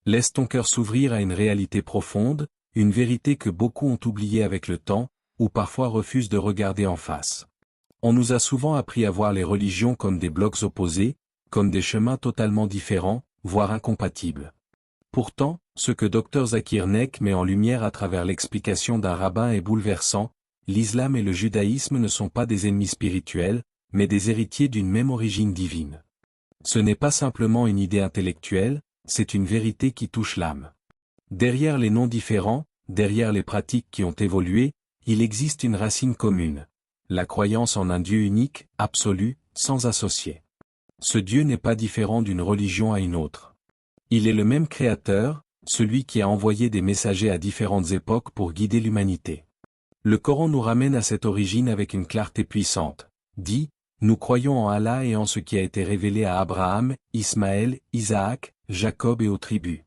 Laisse ton cœur s'ouvrir à une réalité profonde, une vérité que beaucoup ont oubliée avec le temps, ou parfois refusent de regarder en face. On nous a souvent appris à voir les religions comme des blocs opposés, comme des chemins totalement différents, voire incompatibles. Pourtant, ce que Dr Zakir Naik met en lumière à travers l'explication d'un rabbin est bouleversant. L'islam et le judaïsme ne sont pas des ennemis spirituels, mais des héritiers d'une même origine divine. Ce n'est pas simplement une idée intellectuelle, c'est une vérité qui touche l'âme. Derrière les noms différents, derrière les pratiques qui ont évolué, il existe une racine commune. La croyance en un Dieu unique, absolu, sans associé. Ce Dieu n'est pas différent d'une religion à une autre. Il est le même Créateur, celui qui a envoyé des messagers à différentes époques pour guider l'humanité. Le Coran nous ramène à cette origine avec une clarté puissante. Dit, nous croyons en Allah et en ce qui a été révélé à Abraham, Ismaël, Isaac, Jacob et aux tribus.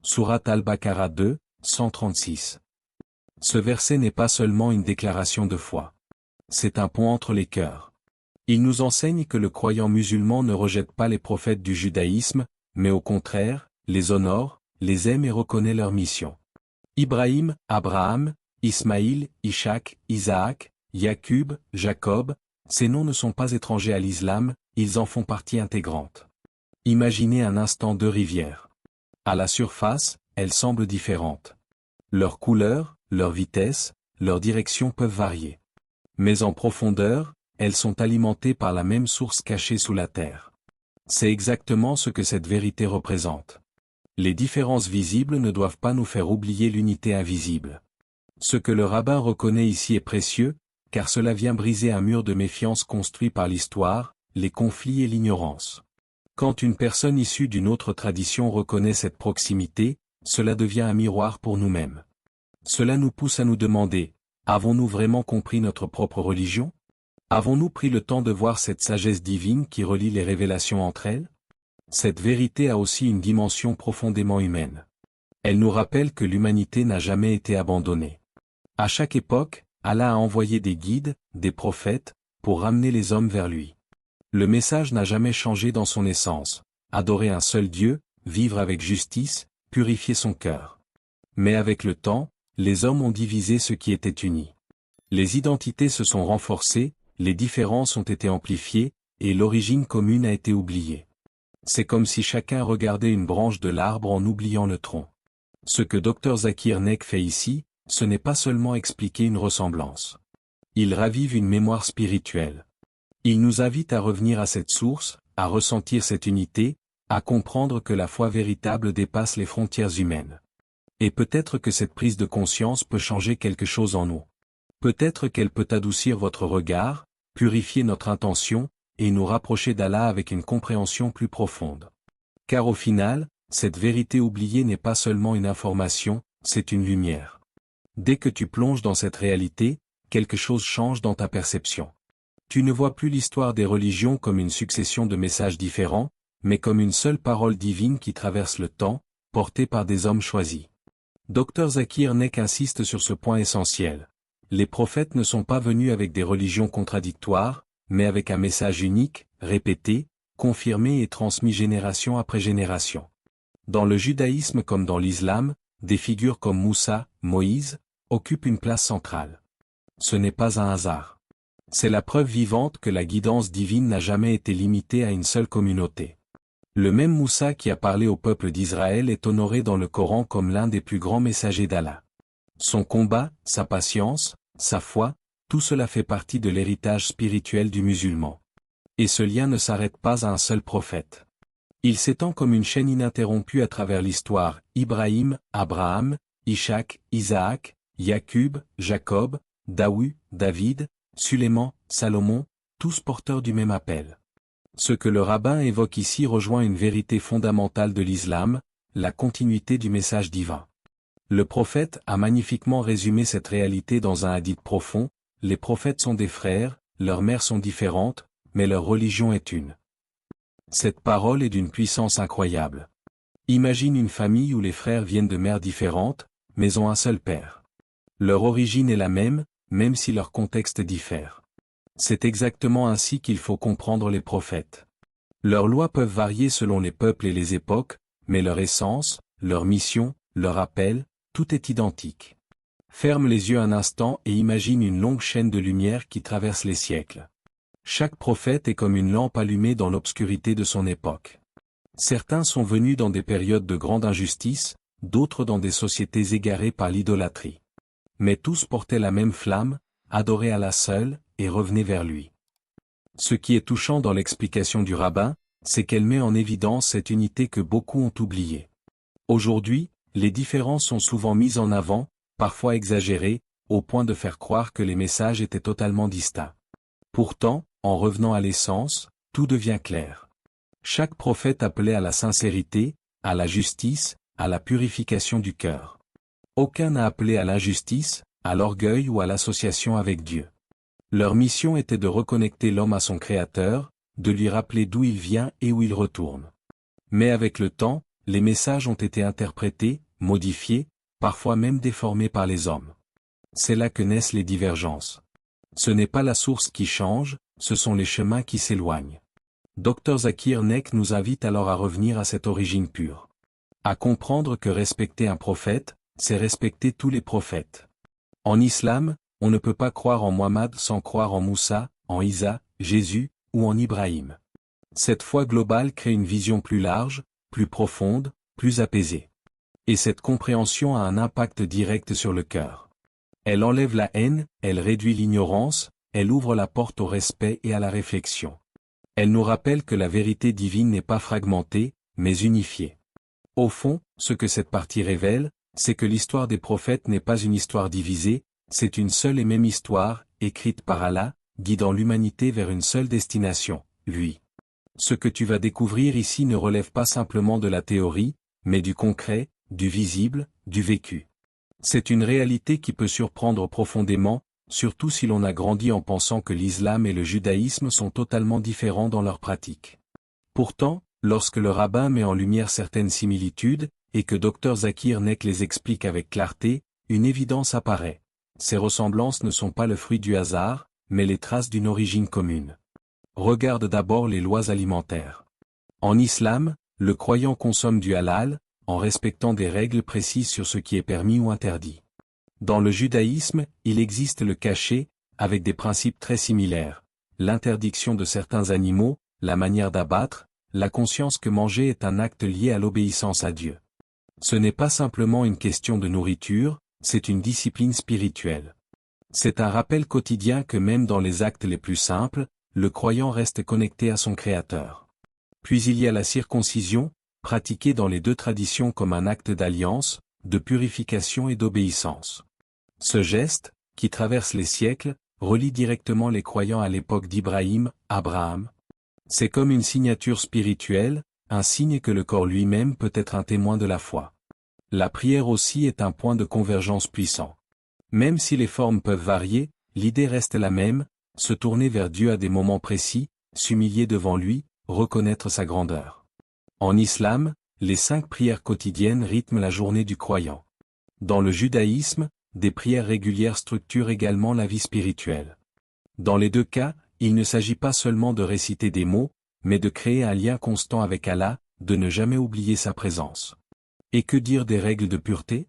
Sourate Al-Baqarah 2, 136. Ce verset n'est pas seulement une déclaration de foi. C'est un pont entre les cœurs. Il nous enseigne que le croyant musulman ne rejette pas les prophètes du judaïsme, mais au contraire, les honore, les aime et reconnaît leur mission. Ibrahim, Abraham, Ismaïl, Ishaq, Isaac, Yaqub, Jacob, ces noms ne sont pas étrangers à l'islam, ils en font partie intégrante. Imaginez un instant deux rivières. À la surface, elles semblent différentes. Leur couleur, leur vitesse, leur direction peuvent varier. Mais en profondeur, elles sont alimentées par la même source cachée sous la terre. C'est exactement ce que cette vérité représente. Les différences visibles ne doivent pas nous faire oublier l'unité invisible. Ce que le rabbin reconnaît ici est précieux, car cela vient briser un mur de méfiance construit par l'histoire, les conflits et l'ignorance. Quand une personne issue d'une autre tradition reconnaît cette proximité, cela devient un miroir pour nous-mêmes. Cela nous pousse à nous demander, avons-nous vraiment compris notre propre religion? Avons-nous pris le temps de voir cette sagesse divine qui relie les révélations entre elles? Cette vérité a aussi une dimension profondément humaine. Elle nous rappelle que l'humanité n'a jamais été abandonnée. À chaque époque, Allah a envoyé des guides, des prophètes, pour ramener les hommes vers lui. Le message n'a jamais changé dans son essence. Adorer un seul Dieu, vivre avec justice, purifier son cœur. Mais avec le temps, les hommes ont divisé ce qui était uni. Les identités se sont renforcées, les différences ont été amplifiées, et l'origine commune a été oubliée. C'est comme si chacun regardait une branche de l'arbre en oubliant le tronc. Ce que Dr Zakir Naik fait ici, ce n'est pas seulement expliquer une ressemblance. Il ravive une mémoire spirituelle. Il nous invite à revenir à cette source, à ressentir cette unité, à comprendre que la foi véritable dépasse les frontières humaines. Et peut-être que cette prise de conscience peut changer quelque chose en nous. Peut-être qu'elle peut adoucir votre regard, purifier notre intention, et nous rapprocher d'Allah avec une compréhension plus profonde. Car au final, cette vérité oubliée n'est pas seulement une information, c'est une lumière. Dès que tu plonges dans cette réalité, quelque chose change dans ta perception. Tu ne vois plus l'histoire des religions comme une succession de messages différents, mais comme une seule parole divine qui traverse le temps, portée par des hommes choisis. Dr Zakir Naik insiste sur ce point essentiel. Les prophètes ne sont pas venus avec des religions contradictoires, mais avec un message unique, répété, confirmé et transmis génération après génération. Dans le judaïsme comme dans l'islam, des figures comme Moussa, Moïse, occupent une place centrale. Ce n'est pas un hasard. C'est la preuve vivante que la guidance divine n'a jamais été limitée à une seule communauté. Le même Moussa qui a parlé au peuple d'Israël est honoré dans le Coran comme l'un des plus grands messagers d'Allah. Son combat, sa patience, sa foi, tout cela fait partie de l'héritage spirituel du musulman. Et ce lien ne s'arrête pas à un seul prophète. Il s'étend comme une chaîne ininterrompue à travers l'histoire, Ibrahim, Abraham, Ishaq, Isaac, Yaqub, Jacob, David, Suleiman, Salomon, tous porteurs du même appel. Ce que le rabbin évoque ici rejoint une vérité fondamentale de l'islam, la continuité du message divin. Le prophète a magnifiquement résumé cette réalité dans un hadith profond, les prophètes sont des frères, leurs mères sont différentes, mais leur religion est une. Cette parole est d'une puissance incroyable. Imagine une famille où les frères viennent de mères différentes, mais ont un seul père. Leur origine est la même, même si leur contexte diffère. C'est exactement ainsi qu'il faut comprendre les prophètes. Leurs lois peuvent varier selon les peuples et les époques, mais leur essence, leur mission, leur appel, tout est identique. Ferme les yeux un instant et imagine une longue chaîne de lumière qui traverse les siècles. Chaque prophète est comme une lampe allumée dans l'obscurité de son époque. Certains sont venus dans des périodes de grande injustice, d'autres dans des sociétés égarées par l'idolâtrie. Mais tous portaient la même flamme, adoraient Allah seul, et revenaient vers lui. Ce qui est touchant dans l'explication du rabbin, c'est qu'elle met en évidence cette unité que beaucoup ont oubliée. Aujourd'hui, les différences sont souvent mises en avant, parfois exagérées, au point de faire croire que les messages étaient totalement distincts. Pourtant, en revenant à l'essence, tout devient clair. Chaque prophète appelait à la sincérité, à la justice, à la purification du cœur. Aucun n'a appelé à l'injustice, à l'orgueil ou à l'association avec Dieu. Leur mission était de reconnecter l'homme à son Créateur, de lui rappeler d'où il vient et où il retourne. Mais avec le temps, les messages ont été interprétés, modifiés, parfois même déformés par les hommes. C'est là que naissent les divergences. Ce n'est pas la source qui change, ce sont les chemins qui s'éloignent. Dr Zakir Naik nous invite alors à revenir à cette origine pure. À comprendre que respecter un prophète, c'est respecter tous les prophètes. En islam, on ne peut pas croire en Muhammad sans croire en Moussa, en Isa, Jésus, ou en Ibrahim. Cette foi globale crée une vision plus large, plus profonde, plus apaisée. Et cette compréhension a un impact direct sur le cœur. Elle enlève la haine, elle réduit l'ignorance, elle ouvre la porte au respect et à la réflexion. Elle nous rappelle que la vérité divine n'est pas fragmentée, mais unifiée. Au fond, ce que cette partie révèle, c'est que l'histoire des prophètes n'est pas une histoire divisée, c'est une seule et même histoire, écrite par Allah, guidant l'humanité vers une seule destination, lui. Ce que tu vas découvrir ici ne relève pas simplement de la théorie, mais du concret, du visible, du vécu. C'est une réalité qui peut surprendre profondément, surtout si l'on a grandi en pensant que l'islam et le judaïsme sont totalement différents dans leur pratique. Pourtant, lorsque le rabbin met en lumière certaines similitudes, et que Dr Zakir Naik les explique avec clarté, une évidence apparaît. Ces ressemblances ne sont pas le fruit du hasard, mais les traces d'une origine commune. Regarde d'abord les lois alimentaires. En islam, le croyant consomme du halal, en respectant des règles précises sur ce qui est permis ou interdit. Dans le judaïsme, il existe le cachet, avec des principes très similaires. L'interdiction de certains animaux, la manière d'abattre, la conscience que manger est un acte lié à l'obéissance à Dieu. Ce n'est pas simplement une question de nourriture, c'est une discipline spirituelle. C'est un rappel quotidien que même dans les actes les plus simples, le croyant reste connecté à son Créateur. Puis il y a la circoncision, pratiquée dans les deux traditions comme un acte d'alliance, de purification et d'obéissance. Ce geste, qui traverse les siècles, relie directement les croyants à l'époque d'Ibrahim, Abraham. C'est comme une signature spirituelle, un signe que le corps lui-même peut être un témoin de la foi. La prière aussi est un point de convergence puissant. Même si les formes peuvent varier, l'idée reste la même, se tourner vers Dieu à des moments précis, s'humilier devant lui, reconnaître sa grandeur. En islam, les 5 prières quotidiennes rythment la journée du croyant. Dans le judaïsme, des prières régulières structurent également la vie spirituelle. Dans les deux cas, il ne s'agit pas seulement de réciter des mots, mais de créer un lien constant avec Allah, de ne jamais oublier sa présence. Et que dire des règles de pureté?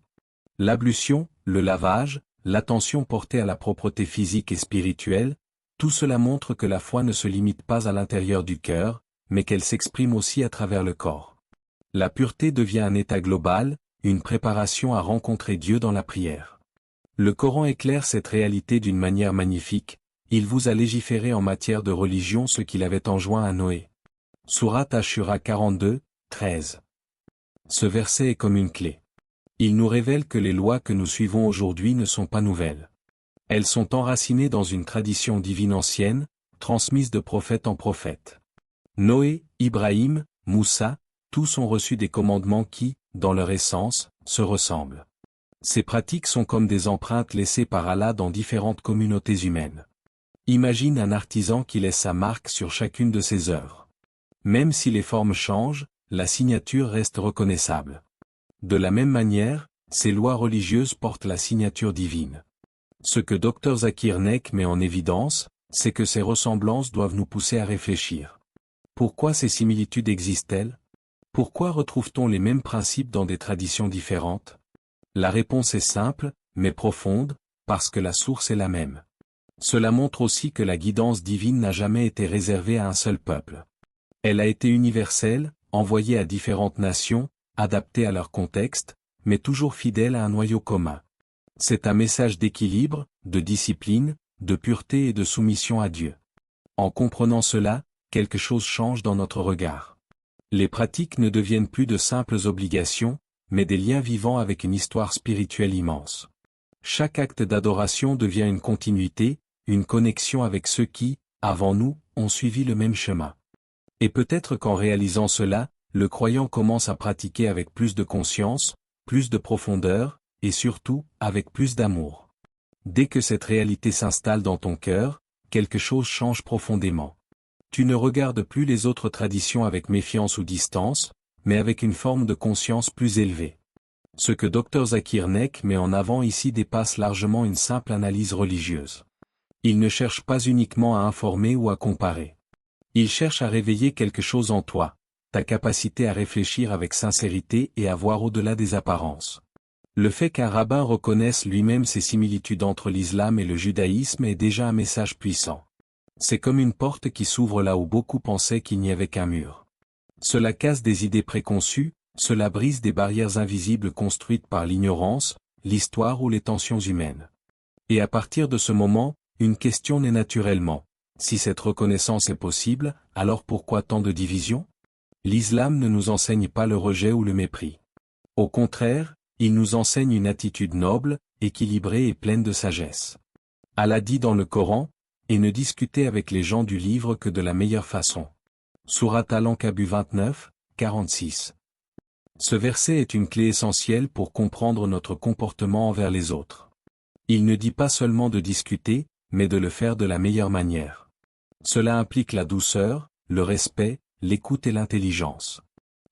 L'ablution, le lavage, l'attention portée à la propreté physique et spirituelle, tout cela montre que la foi ne se limite pas à l'intérieur du cœur, mais qu'elle s'exprime aussi à travers le corps. La pureté devient un état global, une préparation à rencontrer Dieu dans la prière. Le Coran éclaire cette réalité d'une manière magnifique, il vous a légiféré en matière de religion ce qu'il avait enjoint à Noé. Sourate Ashura 42, 13. Ce verset est comme une clé. Il nous révèle que les lois que nous suivons aujourd'hui ne sont pas nouvelles. Elles sont enracinées dans une tradition divine ancienne, transmise de prophète en prophète. Noé, Ibrahim, Moussa, tous ont reçu des commandements qui, dans leur essence, se ressemblent. Ces pratiques sont comme des empreintes laissées par Allah dans différentes communautés humaines. Imagine un artisan qui laisse sa marque sur chacune de ses œuvres. Même si les formes changent, la signature reste reconnaissable. De la même manière, ces lois religieuses portent la signature divine. Ce que Dr Zakir Naik met en évidence, c'est que ces ressemblances doivent nous pousser à réfléchir. Pourquoi ces similitudes existent-elles? Pourquoi retrouve-t-on les mêmes principes dans des traditions différentes? La réponse est simple, mais profonde, parce que la source est la même. Cela montre aussi que la guidance divine n'a jamais été réservée à un seul peuple. Elle a été universelle, envoyée à différentes nations, adaptée à leur contexte, mais toujours fidèle à un noyau commun. C'est un message d'équilibre, de discipline, de pureté et de soumission à Dieu. En comprenant cela, quelque chose change dans notre regard. Les pratiques ne deviennent plus de simples obligations, mais des liens vivants avec une histoire spirituelle immense. Chaque acte d'adoration devient une continuité, une connexion avec ceux qui, avant nous, ont suivi le même chemin. Et peut-être qu'en réalisant cela, le croyant commence à pratiquer avec plus de conscience, plus de profondeur, et surtout, avec plus d'amour. Dès que cette réalité s'installe dans ton cœur, quelque chose change profondément. Tu ne regardes plus les autres traditions avec méfiance ou distance, mais avec une forme de conscience plus élevée. Ce que Dr Zakir Naik met en avant ici dépasse largement une simple analyse religieuse. Il ne cherche pas uniquement à informer ou à comparer. Il cherche à réveiller quelque chose en toi, ta capacité à réfléchir avec sincérité et à voir au-delà des apparences. Le fait qu'un rabbin reconnaisse lui-même ces similitudes entre l'islam et le judaïsme est déjà un message puissant. C'est comme une porte qui s'ouvre là où beaucoup pensaient qu'il n'y avait qu'un mur. Cela casse des idées préconçues, cela brise des barrières invisibles construites par l'ignorance, l'histoire ou les tensions humaines. Et à partir de ce moment, une question naît naturellement. Si cette reconnaissance est possible, alors pourquoi tant de divisions? L'islam ne nous enseigne pas le rejet ou le mépris. Au contraire, il nous enseigne une attitude noble, équilibrée et pleine de sagesse. Allah dit dans le Coran, « Et ne discutez avec les gens du livre que de la meilleure façon. » Sourate Al-Ankabut 29, 46. Ce verset est une clé essentielle pour comprendre notre comportement envers les autres. Il ne dit pas seulement de discuter, mais de le faire de la meilleure manière. Cela implique la douceur, le respect, l'écoute et l'intelligence.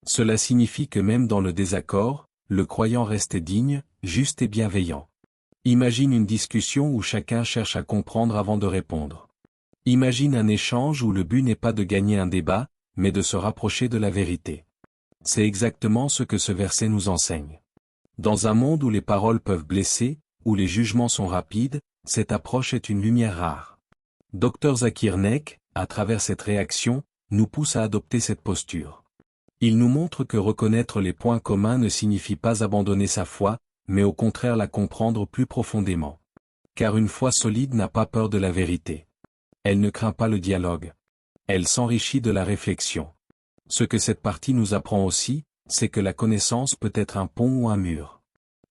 Cela signifie que même dans le désaccord, le croyant reste digne, juste et bienveillant. Imagine une discussion où chacun cherche à comprendre avant de répondre. Imagine un échange où le but n'est pas de gagner un débat, mais de se rapprocher de la vérité. C'est exactement ce que ce verset nous enseigne. Dans un monde où les paroles peuvent blesser, où les jugements sont rapides, cette approche est une lumière rare. Dr Zakir Naik, à travers cette réaction, nous pousse à adopter cette posture. Il nous montre que reconnaître les points communs ne signifie pas abandonner sa foi, mais au contraire la comprendre plus profondément. Car une foi solide n'a pas peur de la vérité. Elle ne craint pas le dialogue. Elle s'enrichit de la réflexion. Ce que cette partie nous apprend aussi, c'est que la connaissance peut être un pont ou un mur.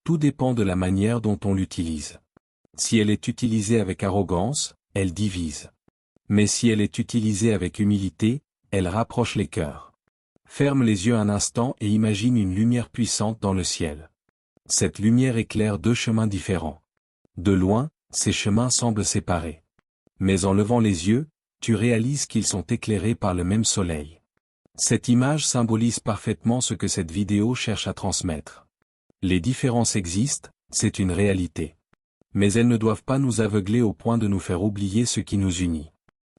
Tout dépend de la manière dont on l'utilise. Si elle est utilisée avec arrogance, elle divise. Mais si elle est utilisée avec humilité, elle rapproche les cœurs. Ferme les yeux un instant et imagine une lumière puissante dans le ciel. Cette lumière éclaire deux chemins différents. De loin, ces chemins semblent séparés. Mais en levant les yeux, tu réalises qu'ils sont éclairés par le même soleil. Cette image symbolise parfaitement ce que cette vidéo cherche à transmettre. Les différences existent, c'est une réalité. Mais elles ne doivent pas nous aveugler au point de nous faire oublier ce qui nous unit.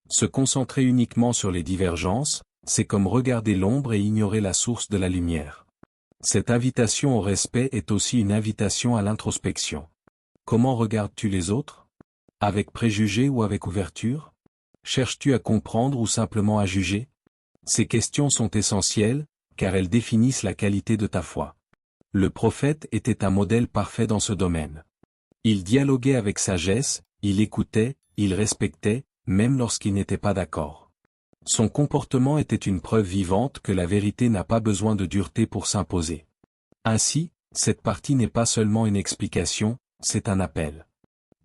Se concentrer uniquement sur les divergences, c'est comme regarder l'ombre et ignorer la source de la lumière. Cette invitation au respect est aussi une invitation à l'introspection. Comment regardes-tu les autres? Avec préjugés ou avec ouverture? Cherches-tu à comprendre ou simplement à juger? Ces questions sont essentielles, car elles définissent la qualité de ta foi. Le prophète était un modèle parfait dans ce domaine. Il dialoguait avec sagesse, il écoutait, il respectait, même lorsqu'il n'était pas d'accord. Son comportement était une preuve vivante que la vérité n'a pas besoin de dureté pour s'imposer. Ainsi, cette partie n'est pas seulement une explication, c'est un appel.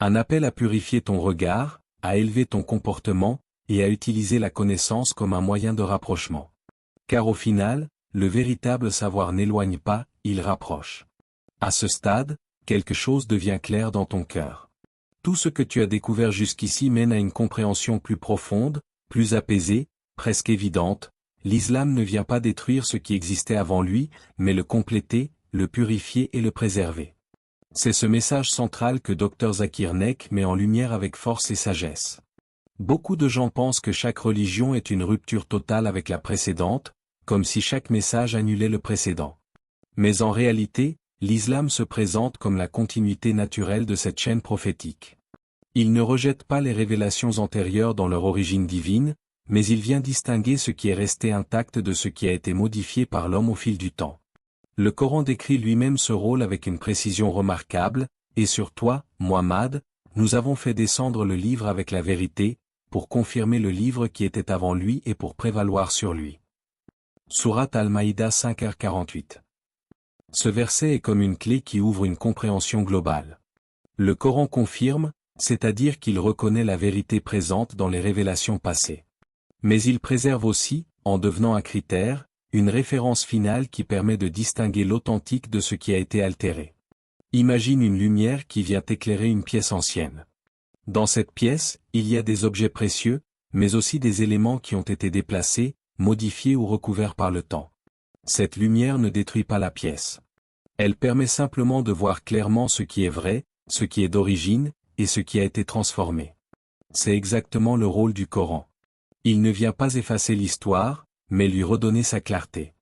Un appel à purifier ton regard, à élever ton comportement, et à utiliser la connaissance comme un moyen de rapprochement. Car au final, le véritable savoir n'éloigne pas, il rapproche. À ce stade, quelque chose devient clair dans ton cœur. Tout ce que tu as découvert jusqu'ici mène à une compréhension plus profonde, plus apaisée, presque évidente. L'islam ne vient pas détruire ce qui existait avant lui, mais le compléter, le purifier et le préserver. C'est ce message central que Dr Zakir Naik met en lumière avec force et sagesse. Beaucoup de gens pensent que chaque religion est une rupture totale avec la précédente, comme si chaque message annulait le précédent. Mais en réalité, l'islam se présente comme la continuité naturelle de cette chaîne prophétique. Il ne rejette pas les révélations antérieures dans leur origine divine, mais il vient distinguer ce qui est resté intact de ce qui a été modifié par l'homme au fil du temps. Le Coran décrit lui-même ce rôle avec une précision remarquable, et sur toi, Muhammad, nous avons fait descendre le livre avec la vérité, pour confirmer le livre qui était avant lui et pour prévaloir sur lui. Sourate Al-Maïda 5h48. Ce verset est comme une clé qui ouvre une compréhension globale. Le Coran confirme, c'est-à-dire qu'il reconnaît la vérité présente dans les révélations passées. Mais il préserve aussi, en devenant un critère, une référence finale qui permet de distinguer l'authentique de ce qui a été altéré. Imagine une lumière qui vient éclairer une pièce ancienne. Dans cette pièce, il y a des objets précieux, mais aussi des éléments qui ont été déplacés, modifiés ou recouverts par le temps. Cette lumière ne détruit pas la pièce. Elle permet simplement de voir clairement ce qui est vrai, ce qui est d'origine, et ce qui a été transformé. C'est exactement le rôle du Coran. Il ne vient pas effacer l'histoire, mais lui redonner sa clarté.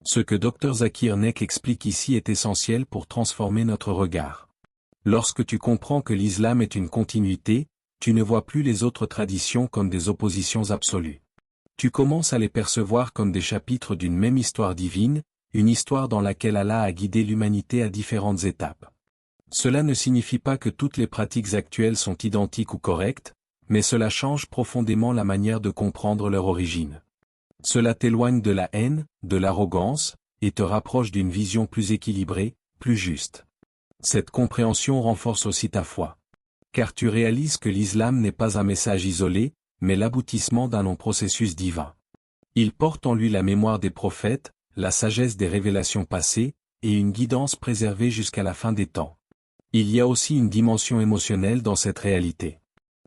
Ce que Dr Zakir Naik explique ici est essentiel pour transformer notre regard. Lorsque tu comprends que l'islam est une continuité, tu ne vois plus les autres traditions comme des oppositions absolues. Tu commences à les percevoir comme des chapitres d'une même histoire divine, une histoire dans laquelle Allah a guidé l'humanité à différentes étapes. Cela ne signifie pas que toutes les pratiques actuelles sont identiques ou correctes, mais cela change profondément la manière de comprendre leur origine. Cela t'éloigne de la haine, de l'arrogance, et te rapproche d'une vision plus équilibrée, plus juste. Cette compréhension renforce aussi ta foi. Car tu réalises que l'islam n'est pas un message isolé, mais l'aboutissement d'un long processus divin. Il porte en lui la mémoire des prophètes, la sagesse des révélations passées, et une guidance préservée jusqu'à la fin des temps. Il y a aussi une dimension émotionnelle dans cette réalité.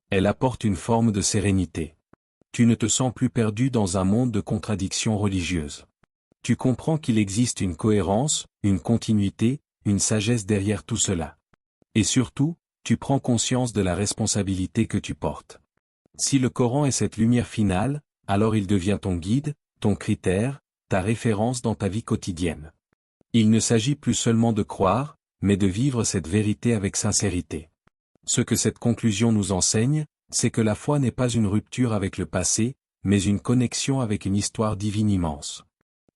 Elle apporte une forme de sérénité. Tu ne te sens plus perdu dans un monde de contradictions religieuses. Tu comprends qu'il existe une cohérence, une continuité, une sagesse derrière tout cela. Et surtout, tu prends conscience de la responsabilité que tu portes. Si le Coran est cette lumière finale, alors il devient ton guide, ton critère, ta référence dans ta vie quotidienne. Il ne s'agit plus seulement de croire, mais de vivre cette vérité avec sincérité. Ce que cette conclusion nous enseigne, c'est que la foi n'est pas une rupture avec le passé, mais une connexion avec une histoire divine immense.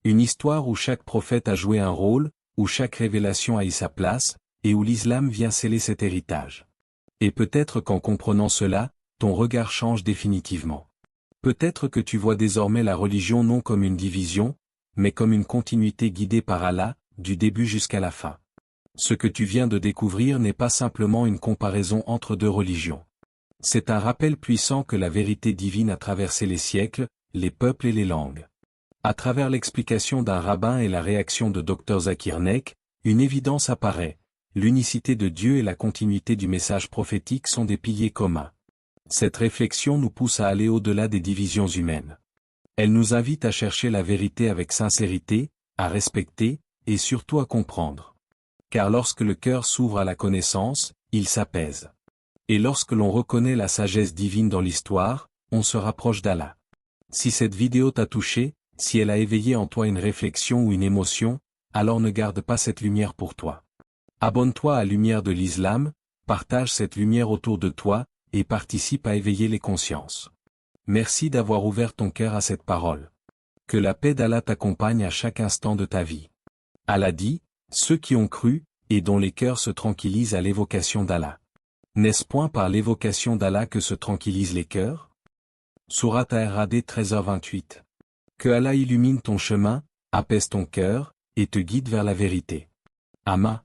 Une histoire où chaque prophète a joué un rôle, où chaque révélation a eu sa place, et où l'islam vient sceller cet héritage. Et peut-être qu'en comprenant cela, ton regard change définitivement. Peut-être que tu vois désormais la religion non comme une division, mais comme une continuité guidée par Allah, du début jusqu'à la fin. Ce que tu viens de découvrir n'est pas simplement une comparaison entre deux religions. C'est un rappel puissant que la vérité divine a traversé les siècles, les peuples et les langues. À travers l'explication d'un rabbin et la réaction de Dr Zakir Naik, une évidence apparaît. L'unicité de Dieu et la continuité du message prophétique sont des piliers communs. Cette réflexion nous pousse à aller au-delà des divisions humaines. Elle nous invite à chercher la vérité avec sincérité, à respecter, et surtout à comprendre. Car lorsque le cœur s'ouvre à la connaissance, il s'apaise. Et lorsque l'on reconnaît la sagesse divine dans l'histoire, on se rapproche d'Allah. Si cette vidéo t'a touché, si elle a éveillé en toi une réflexion ou une émotion, alors ne garde pas cette lumière pour toi. Abonne-toi à Lumière de l'Islam, partage cette lumière autour de toi, et participe à éveiller les consciences. Merci d'avoir ouvert ton cœur à cette parole. Que la paix d'Allah t'accompagne à chaque instant de ta vie. Allah dit, ceux qui ont cru, et dont les cœurs se tranquillisent à l'évocation d'Allah. N'est-ce point par l'évocation d'Allah que se tranquillisent les cœurs? Sourate Ar-Ra'd 13h28. Que Allah illumine ton chemin, apaise ton cœur, et te guide vers la vérité. Amma.